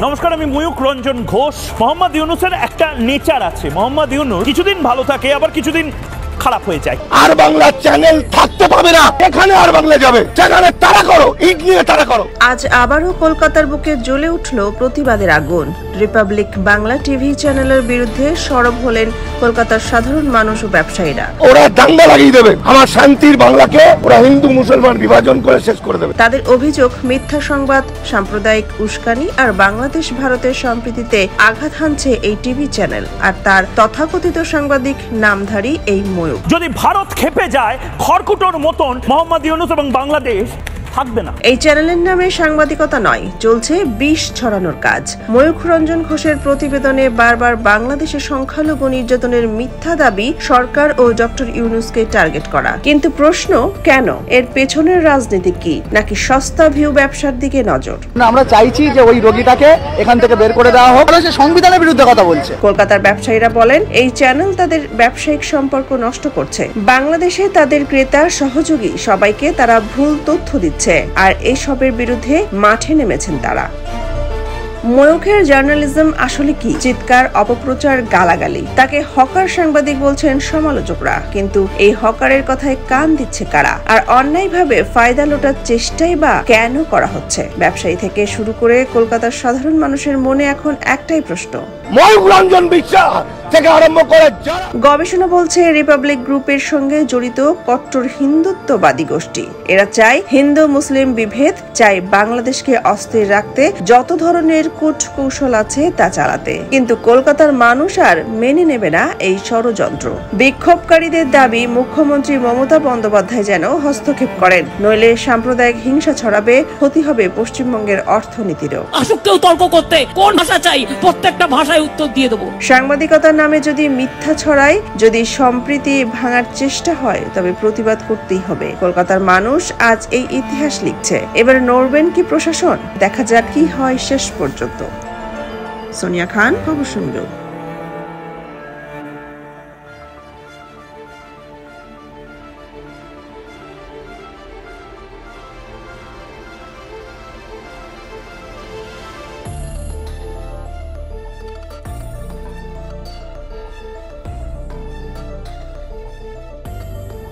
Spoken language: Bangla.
নমস্কার, আমি ময়ূক রঞ্জন ঘোষ। মোহাম্মদ ইউনূসের একটা নেচার আছে। মোহাম্মদ ইউনূস কিছুদিন ভালো থাকে, আবার কিছুদিন খারাপ হয়ে যায়। আর বাংলা চ্যানেল থাকতে পাবে না, এখানে আর বাংলা যাবে, সেখানে তারা করো, ইট নিয়ে তারা করো। আজ আবারও কলকাতার বুকে জ্বলে উঠল প্রতিবাদের আগুন। রিপাবলিক বাংলা টিভি চ্যানেলের বিরুদ্ধে সরব হলেন কলকাতার সাধারণ মানুষ ও ব্যবসায়ীরা। ওরা দাঙ্গা লাগিয়ে দেবে, আমার শান্তির বাংলাকে ওরা হিন্দু মুসলমান বিভাজন করে শেষ করে দেবে। তাদের অভিযোগ, মিথ্যা সংবাদ, সাম্প্রদায়িক উস্কানি আর বাংলাদেশ ভারতের সম্প্রীতিতে আঘাত হানছে এই টিভি চ্যানেল আর তার তথাকথিত সাংবাদিক নামধারী এই ময়ূক। যদি ভারত খেপে যায়, খড়কুটোর মতন মোহাম্মদ ইউনূস এবং বাংলাদেশ থাকবে না। এই চ্যানেলের নামে সাংবাদিকতা নয়, চলছে বিষ ছড়ানোর কাজ। ময়ূক রঞ্জন ঘোষের প্রতিবেদনে বারবার বাংলাদেশের সংখ্যালঘু নির্যাতনের মিথ্যা দাবি, সরকার ও ডক্টর ইউনূসকে টার্গেট করা। কিন্তু প্রশ্ন, কেন? এর পেছনের রাজনীতি কি, নাকি সস্তা ভিউ ব্যবসার দিকে নজর? আমরা চাইছি যে ওই রোগীটাকে এখান থেকে বের করে দেওয়া হোক। সে সংবিধানের বিরুদ্ধে কথা বলছে। কলকাতার ব্যবসায়ীরা বলেন, এই চ্যানেল তাদের ব্যবসায়িক সম্পর্ক নষ্ট করছে। বাংলাদেশে তাদের ক্রেতা, সহযোগী সবাইকে তারা ভুল তথ্য দিচ্ছে, আর এসবের বিরুদ্ধে মাঠে নেমেছেন তারা। ময়ূকের জার্নালিজম আসলে কি? চিৎকার, অপপ্রচার, গালাগালি। তাকে হকার সাংবাদিক বলছেন সমালোচকরা, কিন্তু এই হকারের কথায় কান দিচ্ছে কারা? আর অন্যায়ভাবে ফায়দা লোটার চেষ্টাই বা কেন করা হচ্ছে? ব্যবসায়ী থেকে শুরু করে কলকাতার সাধারণ মানুষের মনে এখন একটাই প্রশ্ন। ময়ূক রঞ্জন বিশ্বাস থেকে আরম্ভ করে গবেষণা বলছে, রিপাবলিক গ্রুপের সঙ্গে জড়িত কট্টর হিন্দুত্ববাদী গোষ্ঠী। এরা চায় হিন্দু মুসলিম বিভেদ, চায় বাংলাদেশকে অস্থির রাখতে, যত ধরনের কূট কৌশল আছে তা চালাতে। কিন্তু কলকাতার মানুষ আর মেনে নেবে না এই ষড়যন্ত্র। বিক্ষোভকারীদের দাবি, মুখ্যমন্ত্রী মমতা বন্দ্যোপাধ্যায় যেন হস্তক্ষেপ করেন, নইলে সাম্প্রদায়িক হিংসা ছড়াবে, ক্ষতি হবে পশ্চিমবঙ্গের অর্থনীতিরও। আসুককেও তর্ক করতে কোন ভাষা চাই, প্রত্যেকটা ভাষায় উত্তর দিয়ে দেবো। সাংবাদিকতার নামে যদি মিথ্যা ছড়ায়, যদি সম্প্রীতি ভাঙার চেষ্টা হয়, তবে প্রতিবাদ করতেই হবে। কলকাতার মানুষ আজ এই ইতিহাস লিখছে। এবার নড়বেন কি প্রশাসন? দেখা যাক কি হয় শেষ পর্যন্ত। সোনিয়া খান, খবর সংযোগ।